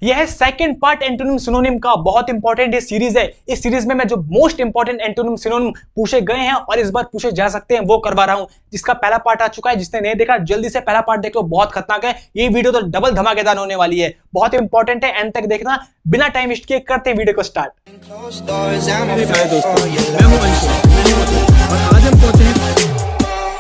यह है second part antonym synonym का। बहुत इंपॉर्टेंट ये सीरीज है। इस सीरीज में मैं जो मोस्ट इंपॉर्टेंट एंटोनिम सिनोनिम पूछे गए हैं और इस बार पूछे जा सकते हैं वो करवा रहा हूं, जिसका पहला पार्ट आ चुका है। जिसने नहीं देखा जल्दी से पहला पार्ट देख लो, बहुत खतरनाक है ये वीडियो, तो डबल धमाकेदार होने वाली है, बहुत इंपॉर्टेंट है, एंड तक देखना। बिना टाइम वेस्ट किए करते हैं वीडियो को स्टार्ट।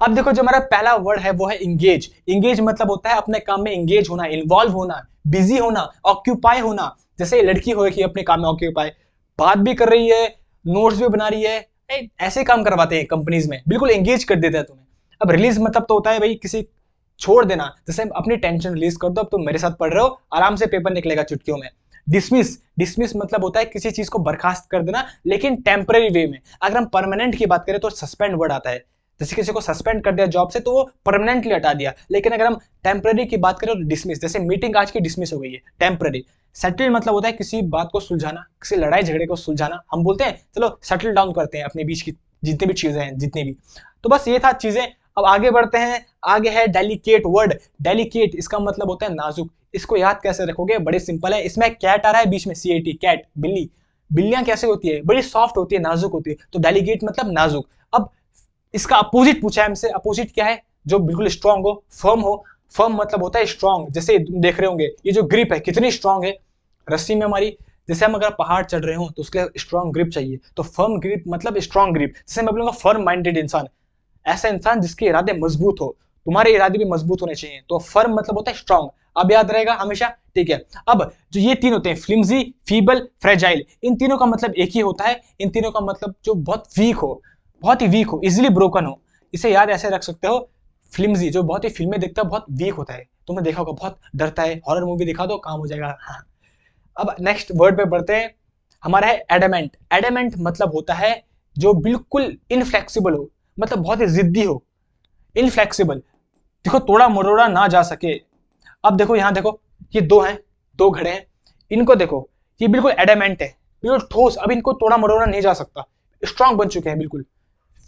अब देखो जो हमारा पहला वर्ड है वो है इंगेज। इंगेज मतलब होता है अपने काम में इंगेज होना, इन्वॉल्व होना, बिजी होना, ऑक्यूपाई होना। जैसे लड़की होगी अपने काम में ऑक्यूपाई, बात भी कर रही है, नोट्स भी बना रही है, ऐसे काम करवाते हैं कंपनीज में, बिल्कुल एंगेज कर देता है तुम्हें। अब रिलीज मतलब तो होता है भाई किसी छोड़ देना, जैसे अपनी टेंशन रिलीज कर दो, अब तुम मेरे साथ पढ़ रहे हो, आराम से पेपर निकलेगा चुटकियों में। डिसमिस, डिसमिस मतलब होता है किसी चीज को बर्खास्त कर देना, लेकिन टेम्पररी वे में। अगर हम परमानेंट की बात करें तो सस्पेंड वर्ड आता है, जैसे किसी को सस्पेंड कर दिया जॉब से तो वो परमानेंटली हटा दिया। लेकिन अगर हम टेम्पररी की बात करें तो डिसमिस, जैसे मीटिंग आज की डिसमिस हो गई है, टेम्पररी। सेटल मतलब होता है किसी बात को सुलझाना, किसी लड़ाई झगड़े को सुलझाना। हम बोलते हैं चलो सेटल डाउन करते हैं अपने बीच की जितनी भी चीजें हैं, जितनी भी। तो बस ये था चीजें। अब आगे बढ़ते हैं। आगे है डेलिकेट वर्ड। डेलिकेट इसका मतलब होता है नाजुक। इसको याद कैसे रखोगे, बड़े सिंपल है। इसमें कैट आ रहा है बीच में, CAT, कैट, बिल्ली। बिल्लियां कैसे होती है, बड़ी सॉफ्ट होती है, नाजुक होती है, तो डेलिकेट मतलब नाजुक। अब इसका अपोजिट पूछा है हमसे, अपोजिट क्या है, जो बिल्कुल स्ट्रांग हो, फर्म हो। फर्म मतलब होता है स्ट्रांग, जैसे देख रहे होंगे ये जो ग्रिप है कितनी स्ट्रांग है रस्सी में हमारी। जैसे हम अगर पहाड़ चढ़ रहे हो तो उसके लिए स्ट्रांग ग्रिप चाहिए, तो फर्म ग्रिप मतलब स्ट्रांग ग्रिप। जैसे मैं बोलूंगा फर्म माइंडेड इंसान, ऐसा इंसान जिसके इरादे मजबूत हो। तुम्हारे इरादे भी मजबूत होने चाहिए, तो फर्म मतलब होता है स्ट्रांग। अब याद रहेगा हमेशा, ठीक है। अब जो ये तीन होते हैं, फ्लिम्जी, फीबल, फ्रेजाइल, इन तीनों का मतलब एक ही होता है। इन तीनों का मतलब जो बहुत वीक हो, बहुत ही वीक हो, इजिली ब्रोकन हो। इसे याद ऐसे रख सकते हो, फ्लिम्जी जो बहुत ही फिल्में देखता है, बहुत वीक होता है, तुमने देखा होगा, बहुत डरता है, हॉरर मूवी दिखा दो काम हो जाएगा। हाँ। अब नेक्स्ट वर्ड पे बढ़ते हैं। हमारा है एडामेंट। एडामेंट मतलब होता है जो बिल्कुल इनफ्लेक्सिबल हो, मतलब बहुत ही जिद्दी हो, इनफ्लेक्सिबल, देखो तोड़ा मरोड़ा ना जा सके। अब देखो यहाँ देखो, ये दो हैं, दो घड़े हैं, इनको देखो, ये बिल्कुल एडामेंट है, बिल्कुल ठोस, अब इनको तोड़ा मरोड़ा नहीं जा सकता, स्ट्रांग बन चुके हैं, बिल्कुल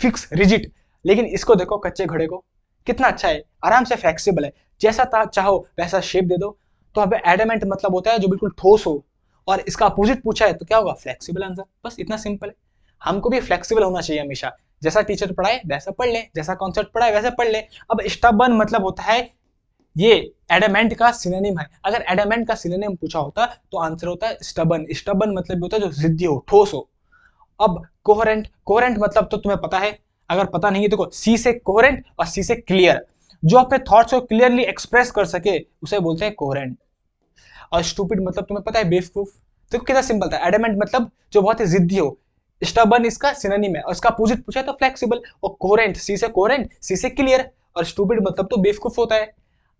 फिक्स रिजिड। लेकिन इसको देखो कच्चे घड़े को, कितना अच्छा है, आराम से फ्लेक्सिबल है, जैसा चाहो वैसा शेप दे दो। तो अब एडामेंट मतलब होता है जो बिल्कुल ठोस हो, और इसका अपोजिट पूछा है तो क्या होगा, फ्लेक्सिबल आंसर। बस इतना सिंपल है। हमको भी फ्लेक्सिबल होना चाहिए हमेशा, जैसा टीचर पढ़ाए वैसा पढ़ ले, जैसा कॉन्सेप्ट पढ़ाए वैसा पढ़ ले। अब स्टबर्न मतलब होता है, ये एडामेंट का सिनोनिम है। अगर एडामेंट का सिनोनिम पूछा होता तो आंसर होता है स्टबर्न। स्टबर्न मतलब होता है जो जिद्दी हो, ठोस हो। अब कोहेरेंट, कोहेरेंट मतलब तो तुम्हें पता है, अगर पता नहीं है देखो, सी से कोहेरेंट और सी से क्लियर, जो अपने थॉट्स को क्लियरली एक्सप्रेस कर सके उसे बोलते हैं कोहेरेंट। और स्टूपिड मतलब तुम्हें पता है, बेवकूफ। देखो कितना सिंपल था। एडामेंट मतलब जो बहुत ही जिद्दी हो, स्टबर्न इसका सिनोनिम है, और इसका अपोजिट पूछा तो फ्लेक्सिबल। और कोहेरेंट, सी से कोहेरेंट, सी से क्लियर, और स्टूपिड मतलब तो बेवकूफ होता है।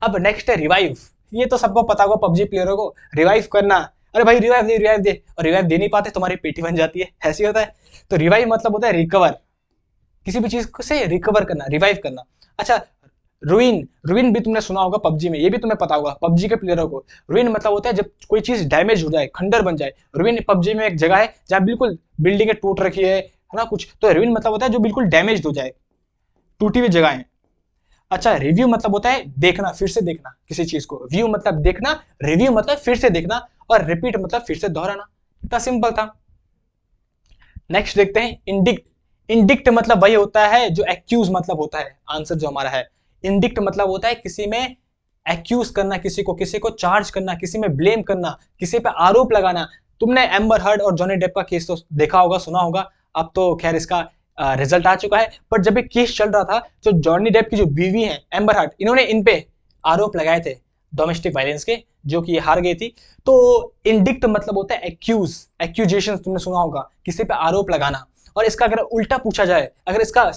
अब नेक्स्ट है रिवाइव। ये तो सबको पता होगा पबजी प्लेयरों को, रिवाइव करना। अरे भाई रिवाइव दे, रिवाइव दे, और रिवाइव दे नहीं पाते, तुम्हारी पेटी बन जाती है, ऐसी होता है। तो रिवाइव मतलब होता है रिकवर, किसी भी चीज से रिकवर करना, रिवाइव करना। अच्छा, रुइन, रुइन भी तुमने सुना होगा पबजी में, ये भी तुम्हें पता होगा पबजी के प्लेयरों को। रुइन मतलब होता है जब कोई चीज डैमेज हो जाए, खंडर बन जाए। रुइन पबजी में एक जगह है जहां बिल्कुल बिल्डिंगें टूट रखी है ना कुछ, तो रुइन मतलब होता है जो बिल्कुल डैमेज हो जाए, टूटी हुई जगह है। अच्छा, रिव्यू मतलब होता है देखना, फिर से देखना किसी चीज को। व्यू मतलब देखना, रिव्यू मतलब फिर से देखना, और रिपीट मतलब फिर से दोहराना। इतना सिंपल था। नेक्स्ट देखते हैं इंडिक्ट। इंडिक्ट मतलब वही होता है जो एक्यूज मतलब होता है, आंसर जो हमारा है। इंडिक्ट मतलब होता है किसी में एक्यूज करना, किसी को चार्ज करना, किसी में ब्लेम करना, किसी पे आरोप लगाना। तुमने एम्बर हर्ड और जॉनी डेप का केस तो देखा होगा, सुना होगा। अब तो खैर इसका रिजल्ट आ चुका है, पर जब ये केस चल रहा था तो जॉनी डेप की जो बीवी है एम्बर हर्ड, इन्होंने इन पे आरोप लगाए थे डोमेस्टिक वायलेंस के, जो कि हार गई थी। तो इंडिक्ट मतलब होता है एक्यूज, एक्यूजेशन तुमने सुना होगा, किसी पे आरोप लगाना। और इसका अगर उल्टा पूछा जाए, अगर इसका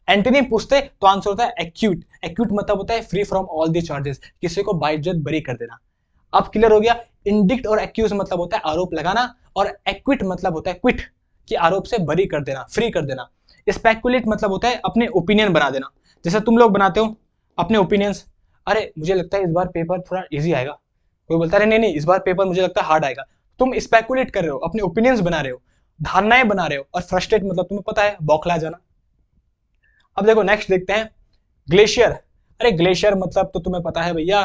एंटोनिम पूछते तो आंसर होता है एक्यूट। एक्यूट मतलब होता है free from all the charges, किसी को बाइज्जत बरी कर देना। अब क्लियर हो गया। इंडिक्ट और एक्यूज मतलब होता है आरोप लगाना, और एक्विट मतलब होता है क्विट, कि आरोप से बरी कर देना, फ्री कर देना। स्पेकुलेट मतलब होता है अपने ओपिनियन बना देना, जैसे तुम लोग बनाते हो अपने ओपिनियंस। अरे मुझे लगता है इस बार पेपर थोड़ा इजी आएगा, कोई बोलता है नहीं नहीं इस बार पेपर मुझे लगता है हार्ड आएगा। तुम स्पेकुलेट कर रहे हो, अपने ओपिनियंस बना रहे हो, धारणाएं बना रहे हो। और फ्रस्ट्रेट मतलब तुम्हें पता है बौखला जाना। अब देखो नेक्स्ट देखते हैं ग्लेशियर। अरे ग्लेशियर मतलब तो तुम्हें पता है भैया,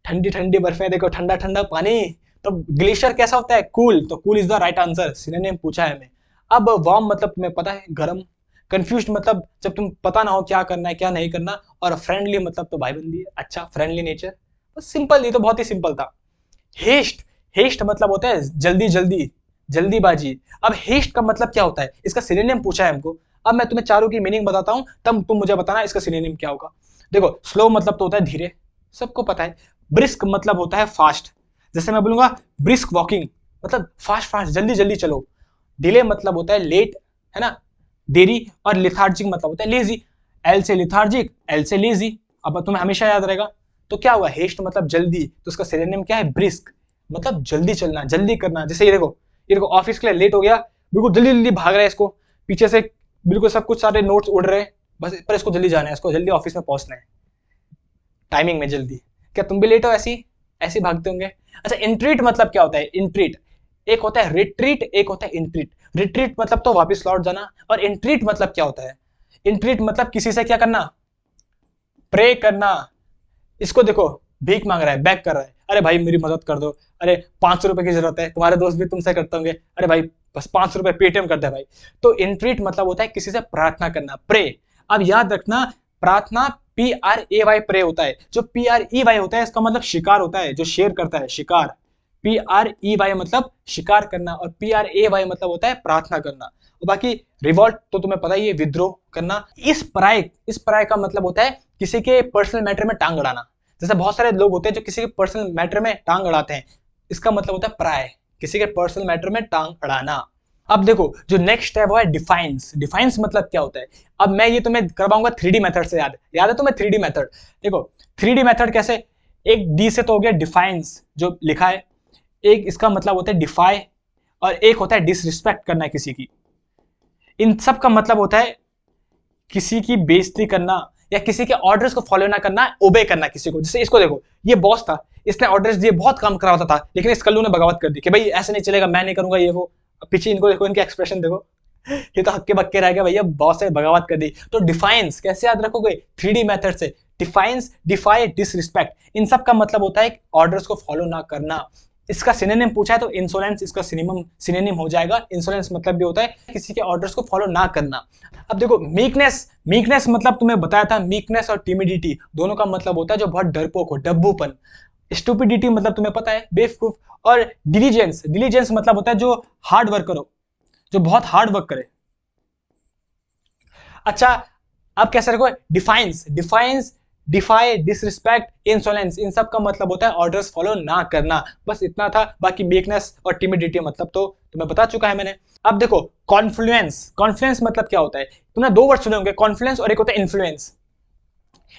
ठंडी ठंडी बर्फें, देखो ठंडा ठंडा पानी, तो ग्लेशियर कैसा होता है? कूल। तो cool is the right answer, synonym पूछा है हमें। अब वार्म मतलब तुम्हें पता है गर्म। कंफ्यूज्ड मतलब जब तुम पता ना हो क्या करना है क्या नहीं करना। और फ्रेंडली मतलब तो भाईबंदी है, अच्छा फ्रेंडली नेचर। बस सिंपल, ये तो बहुत ही सिंपल था। हेस्ट, हेस्ट मतलब होता है जल्दी जल्दी, जल्दीबाजी। अब हेस्ट का मतलब क्या होता है, इसका सिनोनिम पूछा है हमको। अब मैं तुम्हें चारों की मीनिंग बताता हूं, तब तुम मुझे बताना इसका सिनोनिम क्या होगा। देखो, स्लो मतलब तो होता है धीरे, सबको पता है। ब्रिस्क मतलब होता है फास्ट, जैसे मैं बोलूंगा ब्रिस्क वॉकिंग, मतलब फास्ट फास्ट जल्दी जल्दी चलो। डिले मतलब होता है लेट, है ना, देरी। और लिथार्जिक मतलब होता है लेजी। एल से लिथार्जिक, एल से लेजी। अब तुम्हें हमेशा याद रहेगा। तो क्या हुआ, हेस्ट मतलब जल्दी, तो उसका सिनोनिम क्या है? ब्रिस्क, मतलब जल्दी चलना, जल्दी करना। जैसे ये देखो ऑफिस के लिए लेट हो गया, बिल्कुल जल्दी जल्दी भाग रहा है, इसको पीछे से बिल्कुल सब कुछ सारे नोट्स उड़ रहे हैं, बस पर इसको जल्दी जाना है, इसको जल्दी ऑफिस में पहुंचना है, टाइमिंग में जल्दी। क्या तुम भी लेट हो ऐसी ऐसे भागते होंगे? अच्छा, इंट्रीट मतलब क्या होता है? इंट्रीट, एक होता है रिट्रीट, एक होता है इंट्रीट। रिट्रीट मतलब तो वापस लौट जाना, और इंट्रीट मतलब क्या होता है? इंट्रीट मतलब किसी से क्या करना? प्रे करना। इसको देखो, भीख मांग रहा है, बैक कर रहा है, अरे भाई मेरी मदद कर दो, अरे 500 रुपए की जरूरत है, तुम्हारे दोस्त भी तुमसे करते होंगे, अरे भाई बस 500 रुपए पेटीएम कर दे भाई। तो इंट्रीट मतलब होता है किसी से प्रार्थना करना, प्रे। अब याद रखना, प्रार्थना PRAY प्रे होता है। जो PREY होता है इसका मतलब शिकार होता है, जो शेर करता है, शिकार। PREY मतलब शिकार करना, और PRAY मतलब होता है प्रार्थना करना। और बाकी रिवॉल्ट तो तुम्हें पता ही है, विद्रोह करना। इस पराय का मतलब होता है किसी के पर्सनल मैटर में टांग अड़ाना। जैसे बहुत सारे लोग होते हैं जो किसी के पर्सनल मैटर में टांग अड़ाते हैं, इसका मतलब होता है पराय, किसी के पर्सनल मैटर में टांग अड़ाना। अब देखो, जो नेक्स्ट है वो है डिफाइंस। डिफाइंस मतलब क्या होता है? अब मैं ये तुम्हें करवाऊंगा 3D मेथड से। याद है तुम्हें 3D मेथड? देखो 3D मेथड कैसे, एक डी से तो हो गया डिफाइंस जो लिखा है, एक इसका मतलब होता है डिफाई, और एक होता है डिसरिस्पेक्ट करना किसी की। इन सब का मतलब होता है किसी की बेइज्जती करना, या किसी के ऑर्डर्स को फॉलो ना करना, ओबे करना किसी को। जैसे इसको देखो, ये बॉस था, इसने ऑर्डर्स दिए, बहुत काम कराता था, लेकिन इस कल्लू ने बगावत कर दी कि भाई ऐसे नहीं चलेगा, मैं नहीं करूंगा ये वो। पीछे इनको देखो, इनके एक्सप्रेशन देखो, ये तो हक्के बक्के रह गया भैया, बॉस से बगावत कर दी। तो डिफाइंस कैसे याद रखोगे? 3D मेथड से। डिफाइंस, डिफाई, डिसरिस्पेक्ट, इन सब का मतलब होता है ऑर्डर्स को फॉलो ना करना। इसका सिनोनिम पूछा है तो इंसोलेंस इसका सिनोनिम हो जाएगा। इंसोलेंस मतलब भी होता है किसी के ऑर्डर्स को फॉलो ना करना। अब देखो मीकनेस, मीकनेस मतलब तुम्हें बताया था, मीकनेस और टिमिडिटी दोनों का मतलब होता है जो बहुत डरपोक हो, डब्बूपन। स्टूपिडिटी मतलब तुम्हें पता है, बेवकूफ। और डिलीजेंस, डिलीजेंस मतलब होता है जो हार्ड वर्क करो, जो बहुत हार्ड वर्क करे। अच्छा, अब कैसे रखो? Defiance, defiance, defy, disrespect, insolence, इन सब का मतलब होता है ऑर्डर्स फॉलो ना करना। बस इतना था, बाकी वीकनेस और टिमिडिटी मतलब तो तुम्हें बता चुका है मैंने। अब देखो कॉन्फ्लुएंस, कॉन्फ्लुएंस मतलब क्या होता है? तुमने दो वर्ड सुने होंगे, कॉन्फ्लुएंस और एक होता है इन्फ्लुएंस।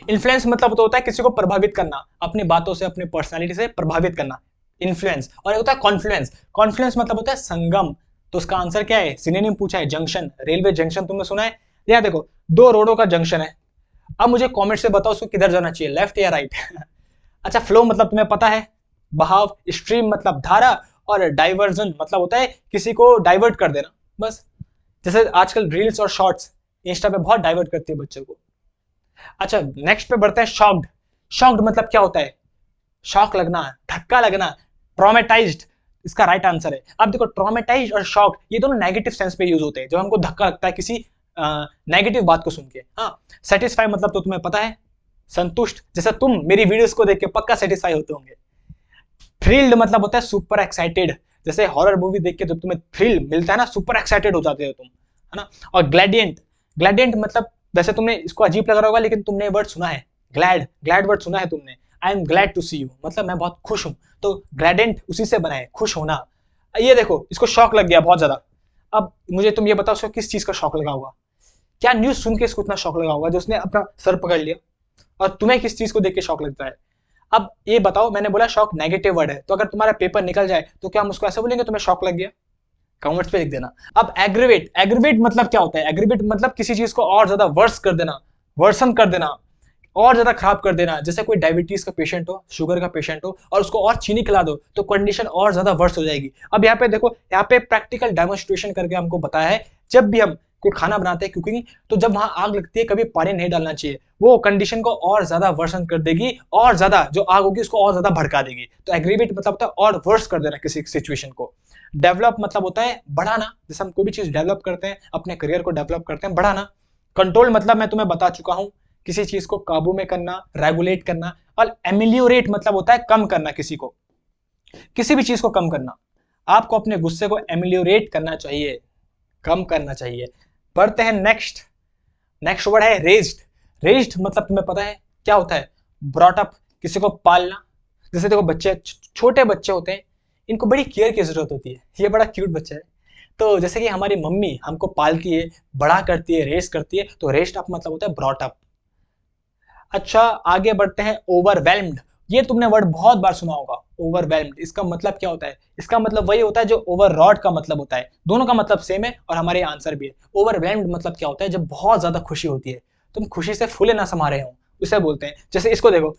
इन्फ्लुएंस मतलब तो होता है किसी को प्रभावित करना, अपनी बातों से, अपनी पर्सनालिटी से प्रभावित करना, इन्फ्लुएंस। और एक होता है कॉन्फ्लुएंस, कॉन्फ्लुएंस मतलब होता है संगम। तो उसका आंसर क्या है? सिनोनिम पूछा है, जंक्शन, रेलवे जंक्शन तुमने सुना है? यहाँ देखो, दो रोडों का जंक्शन है, अब मुझे कमेंट से बताओ उसको किधर जाना चाहिए, लेफ्ट या राइट? अच्छा, फ्लो मतलब तुम्हें पता है, बहाव। स्ट्रीम मतलब धारा, और डाइवर्जन मतलब होता है किसी को डाइवर्ट कर देना, बस। जैसे आजकल रील्स और शॉर्ट्स इंस्टा पे बहुत डाइवर्ट करती है बच्चों को। अच्छा, नेक्स्ट पे बढ़ते हैं, शॉक्ड। शॉक्ड मतलब क्या होता है? शॉक लगना, धक्का लगना, ट्रॉमेटाइज्ड इसका राइट आंसर है। अब देखो, ट्रॉमेटाइज्ड और शॉक्ड ये दोनों नेगेटिव सेंस पे यूज होते हैं, जब हमको धक्का लगता है किसी नेगेटिव बात को सुन के। हाँ, सेटिस्फाई मतलब तो तुम्हें पता है, संतुष्ट। जैसे तुम मेरी वीडियोस को देख के पक्का सेटिस्फाई होते होंगे। थ्रिल्ड मतलब होता है सुपर एक्साइटेड, जैसे हॉरर मूवी देख के जब तुम्हें थ्रिल मिलता है ना, सुपर एक्साइटेड हो जाते हो तुम, है ना। और ग्लैडियंट, ग्लैडियंट मतलब, वैसे तुमने इसको अजीब लग रहा होगा लेकिन तुमने वर्ड सुना है, ग्लैड, ग्लैड वर्ड सुना है तुमने। I am glad to see you, मतलब मैं बहुत खुश हूं। तो ग्लैडेंट उसी से बना है, खुश होना। ये देखो, इसको शौक लग गया बहुत ज्यादा। अब मुझे तुम ये बताओ उसको किस चीज का शौक लगा होगा? क्या न्यूज सुन के इसको इतना शौक लगा होगा जो उसने अपना सर पकड़ लिया? और तुम्हें किस चीज को देख के शौक लगता है? अब ये बताओ, मैंने बोला शौक नेगेटिव वर्ड है, तो अगर तुम्हारा पेपर निकल जाए तो क्या हम उसको ऐसे बोलेंगे तुम्हें शौक लग गया? कमेंट्स पे लिख देना। अब एग्रीवेट, एग्रीवेट मतलब क्या होता है? एग्रीवेट मतलब किसी चीज को और ज्यादा वर्स कर देना, वर्सन कर देना, और ज्यादा खराब कर देना। जैसे कोई डायबिटीज का पेशेंट हो, शुगर का पेशेंट हो, और उसको और चीनी खिला दो तो कंडीशन और ज्यादा वर्स हो जाएगी। अब यहाँ पे देखो, यहाँ पे प्रैक्टिकल डेमोन्स्ट्रेशन करके हमको बताया है, जब भी हम कोई खाना बनाते हैं कुकिंग, तो जब वहां आग लगती है कभी पानी नहीं डालना चाहिए, वो कंडीशन को और ज्यादा वर्सन कर देगी, और ज्यादा जो आग होगी उसको और ज्यादा भड़का देगी। तो एग्रीवेट मतलब होता है और वर्स कर देना किसी सिचुएशन को। डेवलप मतलब होता है बढ़ाना, जैसे हम कोई भी चीज डेवलप करते हैं, अपने करियर को डेवलप करते हैं, बढ़ाना। कंट्रोल मतलब मैं तुम्हें बता चुका हूं, किसी चीज को काबू में करना, रेगुलेट करना। और एमिलियोरेट मतलब होता है कम करना, किसी भी चीज को कम करना। आपको अपने गुस्से को एमिलियोरेट करना चाहिए, कम करना चाहिए। पढ़ते हैं नेक्स्ट वर्ड है रेज्ड। रेज्ड मतलब तुम्हें पता है क्या होता है? ब्रॉट अप, किसी को पालना। जैसे देखो बच्चे, छोटे बच्चे होते हैं, इनको बड़ी केयर की जरूरत होती है। ये बड़ा क्यूट बच्चा है, तो जैसे कि हमारी मम्मी हमको पालती है, बड़ा करती है, रेस करती है, तो रेस्ड अप मतलब होता है ब्रॉट अप। अच्छा आगे बढ़ते हैं, ओवरवेल्म्ड। ये तुमने वर्ड बहुत बार सुना होगा, ओवरवेल्म्ड। इसका मतलब क्या होता है? इसका मतलब वही होता है जो ओवररॉड का मतलब होता है। दोनों का मतलब सेम है और हमारे आंसर भी है। ओवरवेल्म्ड मतलब क्या होता है? जब बहुत ज्यादा खुशी होती है, तुम खुशी से फूले ना समा रहे हो, उसे बोलते हैं। जैसे इसको देखो,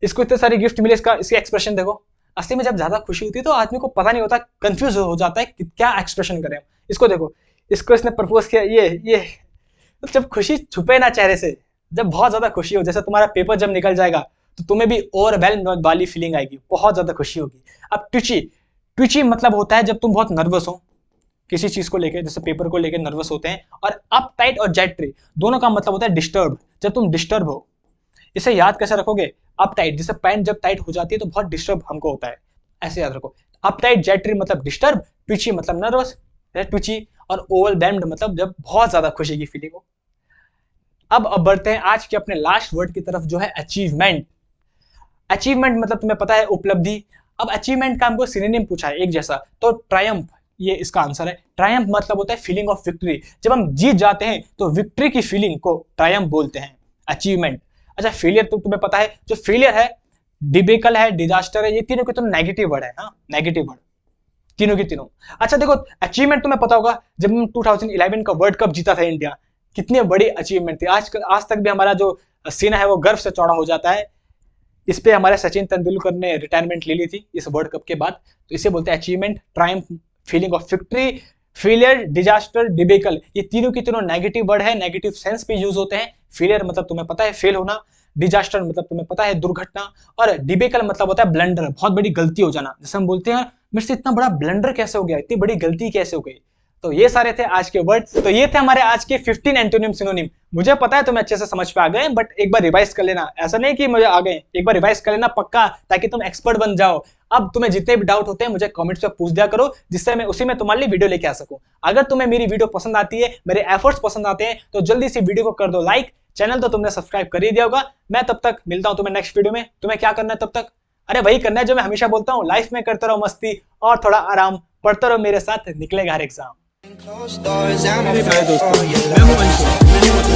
इसको इतने सारे गिफ्ट मिले, इसकी एक्सप्रेशन देखो। असली में जब ज्यादा खुशी होती है तो आदमी को पता नहीं होता, कंफ्यूज हो जाता है कि क्या एक्सप्रेशन करें। इसको देखो, इसको इसने प्रपोज किया, ये जब खुशी छुपे ना चेहरे से, जब बहुत ज्यादा खुशी हो, जैसे तुम्हारा पेपर जब निकल जाएगा तो तुम्हें भी ओवरवेल्म वाली फीलिंग आएगी, बहुत ज्यादा खुशी होगी। अब ट्विची मतलब होता है जब तुम बहुत नर्वस हो किसी चीज को लेकर, जैसे पेपर को लेकर नर्वस होते हैं। और अप टाइट और जेट्री दोनों का मतलब होता है डिस्टर्ब, जब तुम डिस्टर्ब हो। इसे याद कैसे रखोगे? अप टाइट, जैसे पैंट जब टाइट हो जाती है तो बहुत डिस्टर्ब हमको होता है, ऐसे याद रखो। अप टाइट जेट्री मतलब डिस्टर्ब, ट्विची मतलब नर्वस, ट्विची। और ओवरवेल्म्ड मतलब जब बहुत ज्यादा खुशी की फीलिंग हो। अब बढ़ते हैं आज के अपने लास्ट वर्ड की तरफ, जो है अचीवमेंट। अचीवमेंट मतलब तुम्हें पता है उपलब्धि। अब अचीवमेंट का हमको सिनोनिम पूछा है एक जैसा, तो ट्रायम्फ ये इसका आंसर है। ट्रायम्फ मतलब होता है फीलिंग ऑफ विक्ट्री, जब हम जीत जाते हैं तो विक्ट्री की फीलिंग को ट्रायम्फ बोलते हैं, अचीवमेंट। अच्छा फेलियर तो तुम्हें पता है, जो फेलियर है, डिबेकल है, डिजास्टर है, ये तीनों के तीनों नेगेटिव वर्ड है। हाँ नेगेटिव वर्ड तीनों की तीनों। अच्छा देखो अचीवमेंट तुम्हें पता होगा, जब हम 2011 का वर्ल्ड कप जीता था इंडिया, कितनी बड़ी अचीवमेंट थी। आज तक भी हमारा जो सीना है वो गर्व से चौड़ा हो जाता है। इस पे हमारे सचिन तेंदुलकर ने रिटायरमेंट ले ली थी इस वर्ल्ड कप के बाद। तो इसे बोलते हैं achievement, Triumph, feeling of victory, failure, disaster, debacle. ये तीनों की तीनों नेगेटिव वर्ड है, नेगेटिव सेंस पे यूज होते हैं। फेलियर मतलब तुम्हें पता है फेल होना, डिजास्टर मतलब तुम्हें पता है दुर्घटना, और डिबेकल मतलब होता है ब्लंडर, बहुत बड़ी गलती हो जाना। जैसे हम बोलते हैं मेरे से इतना बड़ा ब्लंडर कैसे हो गया, इतनी बड़ी गलती कैसे हो गई। तो ये सारे थे आज के वर्ड्स। तो ये थे हमारे आज के 15 एंटोनिम सिनोनिम। मुझे पता है तुम अच्छे से समझ पे आ गए, बट एक बार रिवाइज कर लेना। ऐसा नहीं कि मुझे आ गए, एक बार रिवाइज कर लेना पक्का, ताकि तुम एक्सपर्ट बन जाओ। अब तुम्हें जितने भी डाउट होते हैं मुझे कमेंट्स में पूछ दिया करो, जिससे मैं उसी में तुम्हारे लिए वीडियो लेके आ सकूं। अगर तुम्हें मेरी वीडियो पसंद आती है, मेरे एफर्ट्स पसंद आते हैं, तो जल्दी से वीडियो को कर दो लाइक। चैनल तो तुमने सब्सक्राइब कर ही दिया होगा। मैं तब तक मिलता हूं तुम्हें नेक्स्ट वीडियो में। तुम्हें क्या करना है तब तक? अरे वही करना है जो मैं हमेशा बोलता हूँ, लाइफ में करते रहो मस्ती और थोड़ा आराम, पढ़ते रहो मेरे साथ, निकलेगा हर exam. Closed doors, I'm a fool for your love.